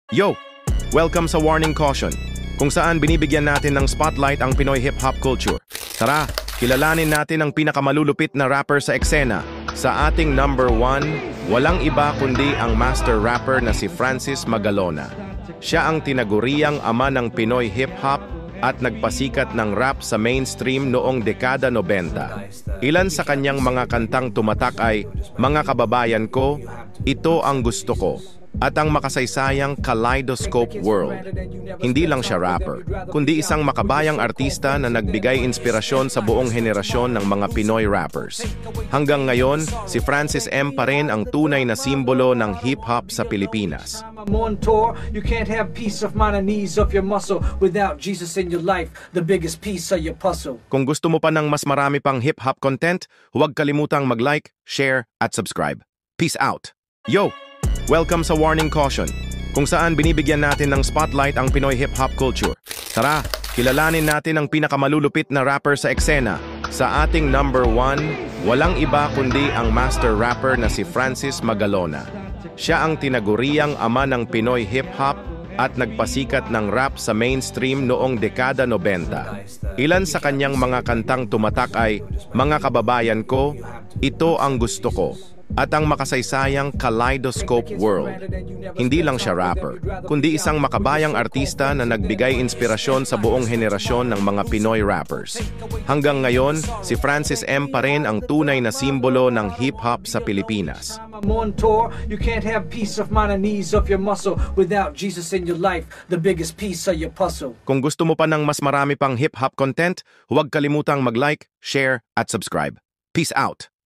Yo! Welcome sa Warning Caution, kung saan binibigyan natin ng spotlight ang Pinoy hip-hop culture. Tara, kilalanin natin ang pinakamalulupit na rapper sa eksena. Sa ating number 1, walang iba kundi ang master rapper na si Francis Magalona. Siya ang tinaguriang ama ng Pinoy hip-hop at nagpasikat ng rap sa mainstream noong dekada 90. Ilan sa kanyang mga kantang tumatak ay "Mga Kababayan Ko", "Ito Ang Gusto Ko", at ang makasaysayang Kaleidoscope World. Hindi lang siya rapper, kundi isang makabayang artista na nagbigay inspirasyon sa buong henerasyon ng mga Pinoy rappers. Hanggang ngayon, si Francis M pa rin ang tunay na simbolo ng hip-hop sa Pilipinas. I'm on tour, you can't have peace of mind and ease of your muscle without Jesus in your life, the biggest piece of your puzzle. Kung gusto mo pa ng mas marami pang hip-hop content, huwag kalimutang mag-like, share, at subscribe. Peace out! Yo! Welcome sa Warning Caution, kung saan binibigyan natin ng spotlight ang Pinoy hip-hop culture. Tara, kilalanin natin ang pinakamalulupit na rapper sa eksena. Sa ating number 1, walang iba kundi ang master rapper na si Francis Magalona. Siya ang tinaguriang ama ng Pinoy hip-hop at nagpasikat ng rap sa mainstream noong dekada 90. Ilan sa kanyang mga kantang tumatak ay "Mga Kababayan Ko", "Ito Ang Gusto Ko", at ang makasaysayang Kaleidoscope World. Hindi lang siya rapper, kundi isang makabayang artista na nagbigay inspirasyon sa buong henerasyon ng mga Pinoy rappers. Hanggang ngayon, si Francis M pa rin ang tunay na simbolo ng hip-hop sa Pilipinas. I'm on tour, you can't have peace of mind and ease of your muscle without Jesus in your life, the biggest piece of your puzzle. Kung gusto mo pa ng mas marami pang hip-hop content, huwag kalimutang mag-like, share, at subscribe. Peace out!